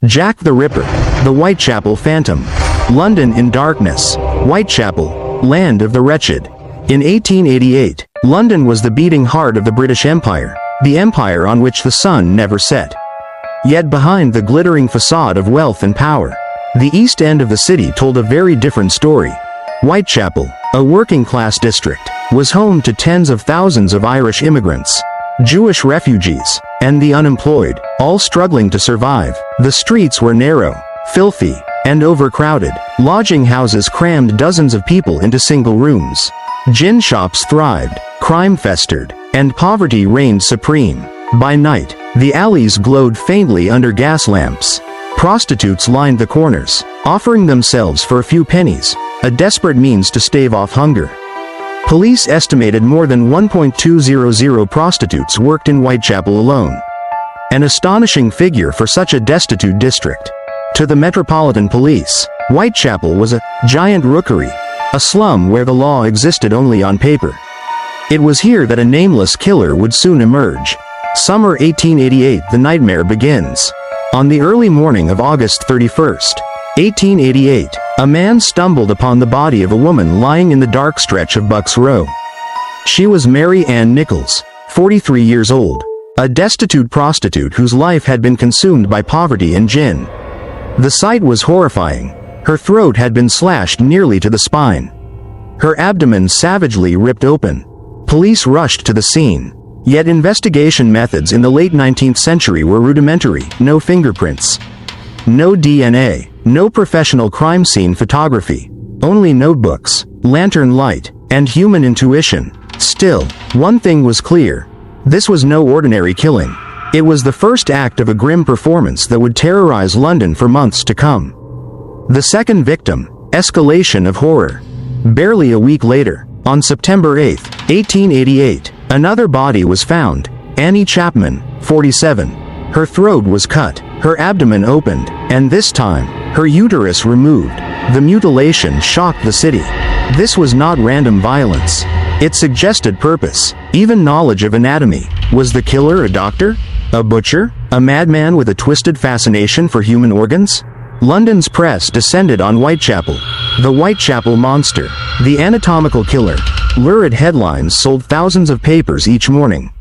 Jack the Ripper, the Whitechapel Phantom. London in darkness. Whitechapel, land of the wretched. In 1888, London was the beating heart of the British Empire, the empire on which the sun never set. Yet behind the glittering facade of wealth and power, the East End of the city told a very different story. Whitechapel, a working-class district, was home to tens of thousands of Irish immigrants, Jewish refugees, and the unemployed, all struggling to survive. The streets were narrow, filthy, and overcrowded. Lodging houses crammed dozens of people into single rooms. Gin shops thrived, crime festered, and poverty reigned supreme. By night, the alleys glowed faintly under gas lamps. Prostitutes lined the corners, offering themselves for a few pennies, a desperate means to stave off hunger. Police estimated more than 1,200 prostitutes worked in Whitechapel alone. An astonishing figure for such a destitute district. To the Metropolitan Police, Whitechapel was a giant rookery, a slum where the law existed only on paper. It was here that a nameless killer would soon emerge. Summer 1888, the nightmare begins. On the early morning of August 31st, 1888, a man stumbled upon the body of a woman lying in the dark stretch of Bucks Row. She was Mary Ann Nichols, 43 years old, a destitute prostitute whose life had been consumed by poverty and gin. The sight was horrifying. Her throat had been slashed nearly to the spine. Her abdomen savagely ripped open. Police rushed to the scene. Yet investigation methods in the late 19th century were rudimentary. No fingerprints, no DNA, no professional crime scene photography, only notebooks, lantern light, and human intuition. Still, one thing was clear. This was no ordinary killing. It was the first act of a grim performance that would terrorize London for months to come. The second victim, escalation of horror. Barely a week later, on September 8, 1888, another body was found. Annie Chapman, 47. Her throat was cut, her abdomen opened, and this time, her uterus removed. The mutilation shocked the city. This was not random violence. It suggested purpose, even knowledge of anatomy. Was the killer a doctor? A butcher? A madman with a twisted fascination for human organs? London's press descended on Whitechapel. The Whitechapel Monster. The Anatomical Killer. Lurid headlines sold thousands of papers each morning.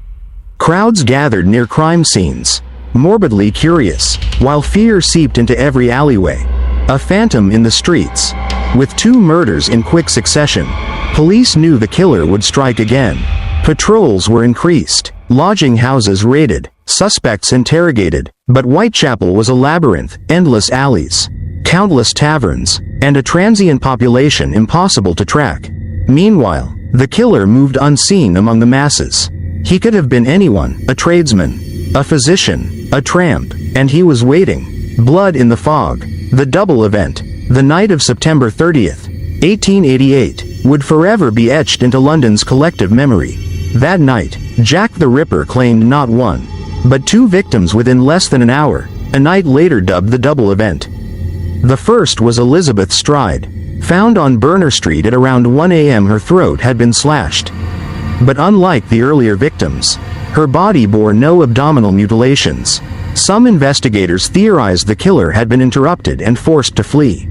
Crowds gathered near crime scenes, morbidly curious, while fear seeped into every alleyway. A phantom in the streets. With 2 murders in quick succession, police knew the killer would strike again. Patrols were increased, lodging houses raided, suspects interrogated, but Whitechapel was a labyrinth, endless alleys, countless taverns, and a transient population impossible to track. Meanwhile, the killer moved unseen among the masses. He could have been anyone, a tradesman, a physician, a tramp, and he was waiting. Blood in the Fog. The double event, the night of September 30th, 1888, would forever be etched into London's collective memory. That night, Jack the Ripper claimed not 1, but 2 victims within less than an hour, a night later dubbed the double event. The first was Elizabeth Stride. Found on Berner Street at around 1 a.m. Her throat had been slashed. But unlike the earlier victims, her body bore no abdominal mutilations. Some investigators theorized the killer had been interrupted and forced to flee.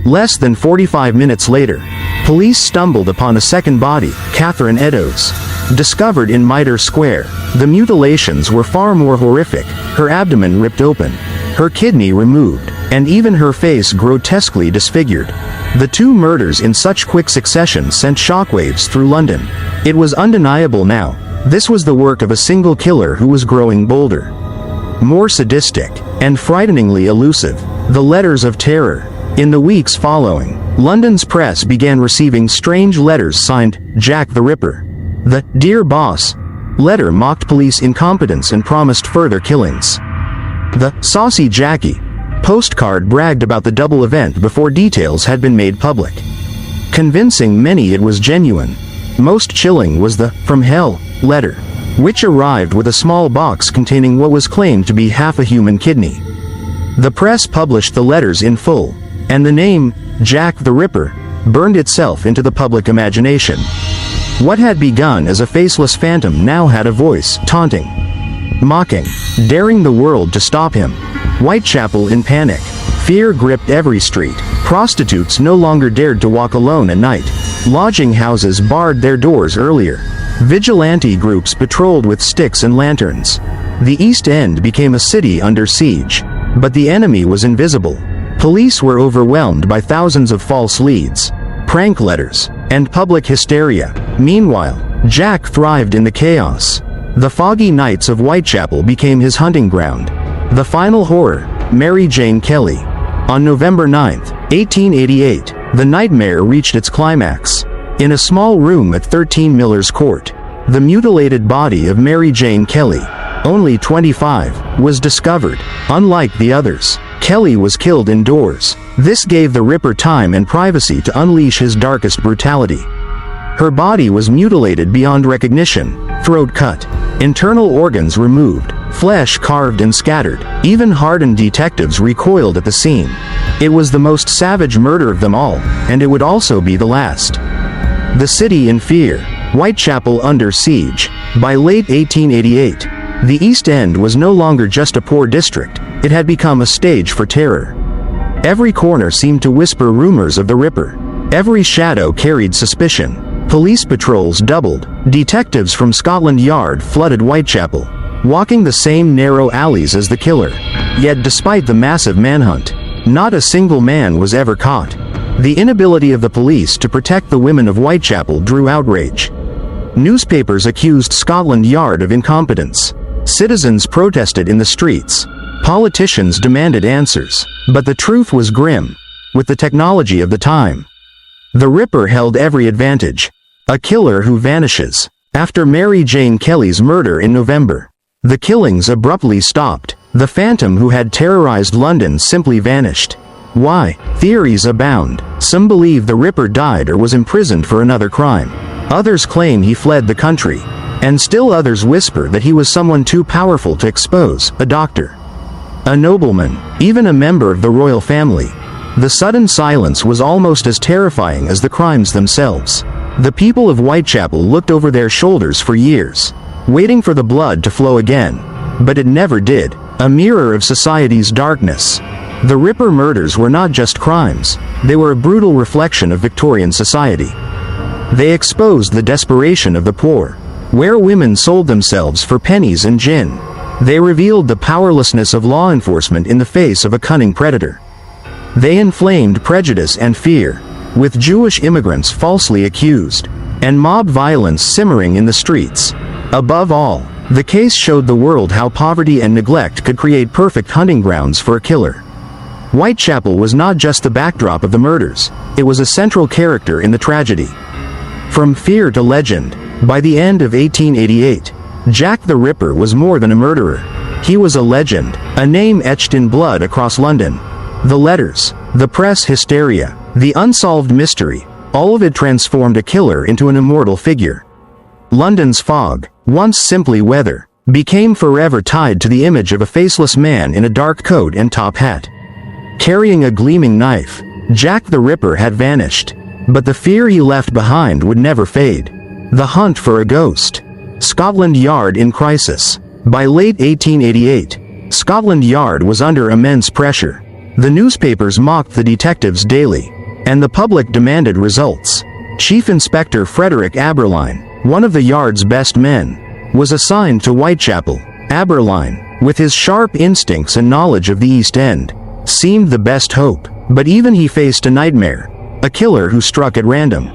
Less than 45 minutes later, police stumbled upon a second body, Catherine Eddowes, discovered in Mitre Square. The mutilations were far more horrific, her abdomen ripped open, her kidney removed, and even her face grotesquely disfigured. The 2 murders in such quick succession sent shockwaves through London. It was undeniable now. This was the work of a single killer who was growing bolder, more sadistic, and frighteningly elusive. The letters of terror. In the weeks following, London's press began receiving strange letters signed, Jack the Ripper. The "Dear Boss" letter mocked police incompetence and promised further killings. The "Saucy Jackie" postcard bragged about the double event before details had been made public, convincing many it was genuine. Most chilling was the "From Hell" letter, which arrived with a small box containing what was claimed to be half a human kidney. The press published the letters in full, and the name, Jack the Ripper, burned itself into the public imagination. What had begun as a faceless phantom now had a voice, taunting, mocking, daring the world to stop him. Whitechapel in panic. Fear gripped every street. Prostitutes no longer dared to walk alone at night. Lodging houses barred their doors earlier. Vigilante groups patrolled with sticks and lanterns. The East End became a city under siege. But the enemy was invisible. Police were overwhelmed by thousands of false leads, prank letters, and public hysteria. Meanwhile, Jack thrived in the chaos. The foggy nights of Whitechapel became his hunting ground. The final horror, Mary Jane Kelly. On November 9, 1888, the nightmare reached its climax. In a small room at 13 Miller's Court, the mutilated body of Mary Jane Kelly, only 25, was discovered. Unlike the others, Kelly was killed indoors. This gave the Ripper time and privacy to unleash his darkest brutality. Her body was mutilated beyond recognition, throat cut, internal organs removed, flesh carved and scattered. Even hardened detectives recoiled at the scene. It was the most savage murder of them all, and it would also be the last. The city in fear. Whitechapel under siege. By late 1888, the East End was no longer just a poor district, it had become a stage for terror. Every corner seemed to whisper rumors of the Ripper. Every shadow carried suspicion. Police patrols doubled. Detectives from Scotland Yard flooded Whitechapel, walking the same narrow alleys as the killer. Yet despite the massive manhunt, not a single man was ever caught. The inability of the police to protect the women of Whitechapel drew outrage. Newspapers accused Scotland Yard of incompetence. Citizens protested in the streets. Politicians demanded answers. But the truth was grim. With the technology of the time, the Ripper held every advantage. A killer who vanishes. After Mary Jane Kelly's murder in November, the killings abruptly stopped. The phantom who had terrorized London simply vanished. Why? Theories abound. Some believe the Ripper died or was imprisoned for another crime. Others claim he fled the country. And still others whisper that he was someone too powerful to expose, a doctor, a nobleman, even a member of the royal family. The sudden silence was almost as terrifying as the crimes themselves. The people of Whitechapel looked over their shoulders for years, waiting for the blood to flow again. But it never did. A mirror of society's darkness. The Ripper murders were not just crimes, they were a brutal reflection of Victorian society. They exposed the desperation of the poor, where women sold themselves for pennies and gin. They revealed the powerlessness of law enforcement in the face of a cunning predator. They inflamed prejudice and fear, with Jewish immigrants falsely accused, and mob violence simmering in the streets. Above all, the case showed the world how poverty and neglect could create perfect hunting grounds for a killer. Whitechapel was not just the backdrop of the murders, it was a central character in the tragedy. From fear to legend, by the end of 1888, Jack the Ripper was more than a murderer. He was a legend, a name etched in blood across London. The letters, the press hysteria, the unsolved mystery, all of it transformed a killer into an immortal figure. London's fog, once simply weather, became forever tied to the image of a faceless man in a dark coat and top hat. Carrying a gleaming knife, Jack the Ripper had vanished. But the fear he left behind would never fade. The hunt for a ghost. Scotland Yard in crisis. By late 1888, Scotland Yard was under immense pressure. The newspapers mocked the detectives daily, and the public demanded results. Chief Inspector Frederick Aberline, one of the Yard's best men, was assigned to Whitechapel. Aberline, with his sharp instincts and knowledge of the East End, seemed the best hope, but even he faced a nightmare. A killer who struck at random,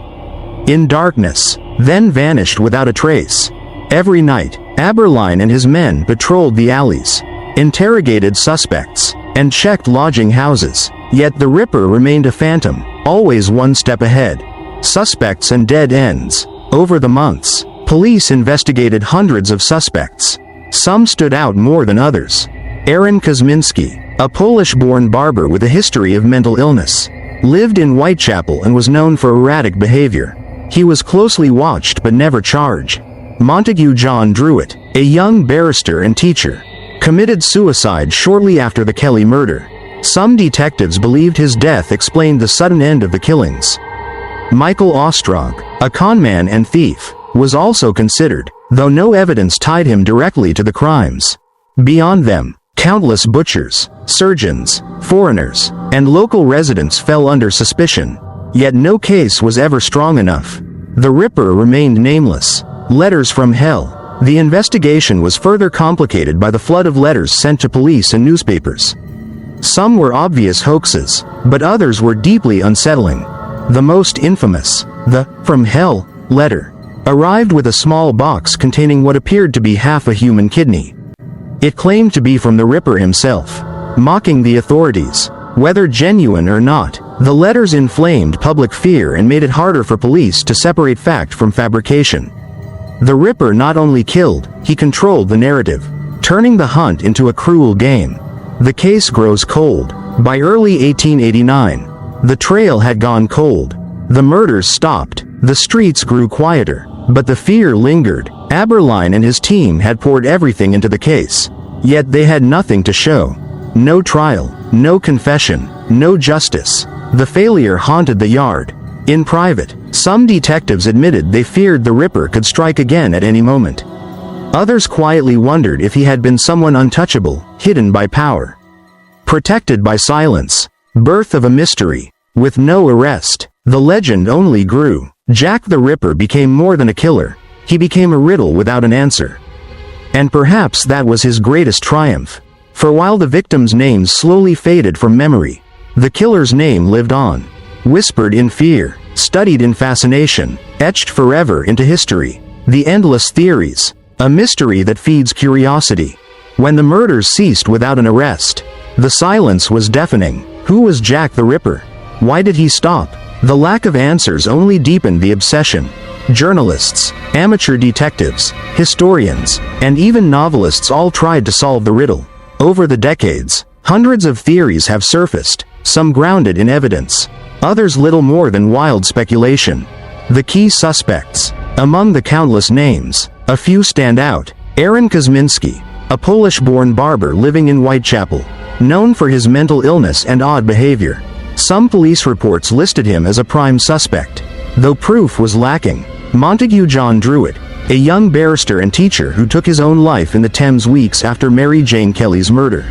in darkness, then vanished without a trace. Every night, Aberline and his men patrolled the alleys, interrogated suspects, and checked lodging houses. Yet the Ripper remained a phantom, always one step ahead. Suspects and dead ends. Over the months, police investigated hundreds of suspects. Some stood out more than others. Aaron Kosminski, a Polish-born barber with a history of mental illness, lived in Whitechapel and was known for erratic behavior. He was closely watched but never charged. Montague John Druitt, a young barrister and teacher, committed suicide shortly after the Kelly murder. Some detectives believed his death explained the sudden end of the killings. Michael Ostrog, a conman and thief, was also considered, though no evidence tied him directly to the crimes. Beyond them, Countless butchers, surgeons, foreigners, and local residents fell under suspicion. Yet no case was ever strong enough. The Ripper remained nameless. Letters from hell. The investigation was further complicated by the flood of letters sent to police and newspapers. Some were obvious hoaxes, but others were deeply unsettling. The most infamous, the "From Hell" letter, arrived with a small box containing what appeared to be half a human kidney. It claimed to be from the Ripper himself, mocking the authorities. Whether genuine or not, the letters inflamed public fear and made it harder for police to separate fact from fabrication. The Ripper not only killed, he controlled the narrative, turning the hunt into a cruel game. The case grows cold. By early 1889, the trail had gone cold. The murders stopped. The streets grew quieter, but the fear lingered. Aberline and his team had poured everything into the case, yet they had nothing to show. No trial, no confession, no justice. The failure haunted the yard. In private, some detectives admitted they feared the Ripper could strike again at any moment. Others quietly wondered if he had been someone untouchable, hidden by power. Protected by silence. Birth of a mystery. With no arrest, the legend only grew. Jack the Ripper became more than a killer. He became a riddle without an answer. And perhaps that was his greatest triumph. For while the victims' names slowly faded from memory, the killer's name lived on. Whispered in fear, studied in fascination, etched forever into history. The endless theories. A mystery that feeds curiosity. When the murders ceased without an arrest, the silence was deafening. Who was Jack the Ripper? Why did he stop? The lack of answers only deepened the obsession. Journalists, amateur detectives, historians, and even novelists all tried to solve the riddle. Over the decades, hundreds of theories have surfaced, some grounded in evidence, others little more than wild speculation. The key suspects. Among the countless names, a few stand out. Aaron Kosminski, a Polish-born barber living in Whitechapel, known for his mental illness and odd behavior. Some police reports listed him as a prime suspect, though proof was lacking. Montague John Druitt, a young barrister and teacher who took his own life in the Thames weeks after Mary Jane Kelly's murder.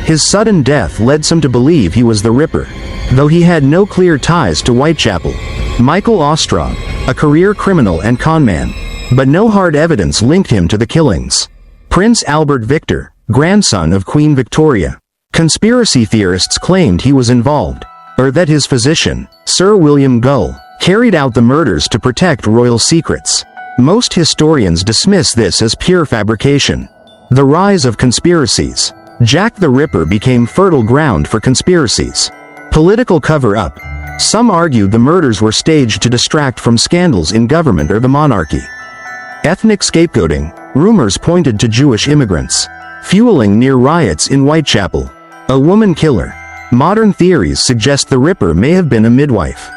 His sudden death led some to believe he was the Ripper, though he had no clear ties to Whitechapel. Michael Ostrog, a career criminal and conman, but no hard evidence linked him to the killings. Prince Albert Victor, grandson of Queen Victoria. Conspiracy theorists claimed he was involved, or that his physician, Sir William Gull, carried out the murders to protect royal secrets. Most historians dismiss this as pure fabrication. The rise of conspiracies. Jack the Ripper became fertile ground for conspiracies. Political cover-up. Some argued the murders were staged to distract from scandals in government or the monarchy. Ethnic scapegoating. Rumors pointed to Jewish immigrants, fueling near riots in Whitechapel. A woman killer. Modern theories suggest the Ripper may have been a midwife,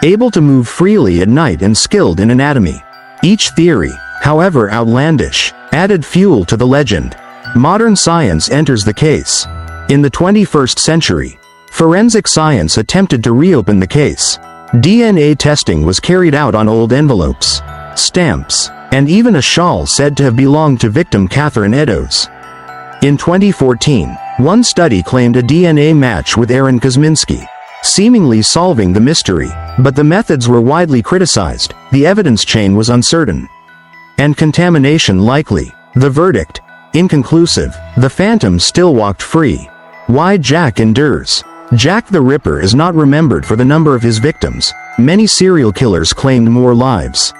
able to move freely at night and skilled in anatomy. Each theory, however outlandish, added fuel to the legend. Modern science enters the case. In the 21st century, forensic science attempted to reopen the case. DNA testing was carried out on old envelopes, stamps, and even a shawl said to have belonged to victim Catherine Eddowes. In 2014, one study claimed a DNA match with Aaron Kosminski, seemingly solving the mystery, but the methods were widely criticized. The evidence chain was uncertain, and contamination likely. The verdict, inconclusive. The Phantom still walked free. Why Jack endures. Jack the Ripper is not remembered for the number of his victims. Many serial killers claimed more lives.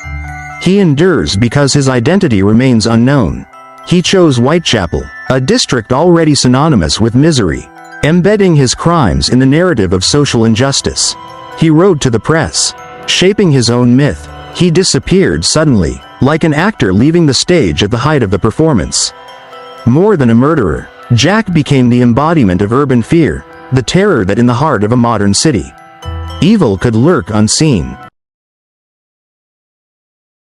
He endures because his identity remains unknown. He chose Whitechapel, a district already synonymous with misery, embedding his crimes in the narrative of social injustice. He rode to the press, shaping his own myth. He disappeared suddenly, like an actor leaving the stage at the height of the performance. More than a murderer, Jack became the embodiment of urban fear, the terror that in the heart of a modern city. Evil could lurk unseen,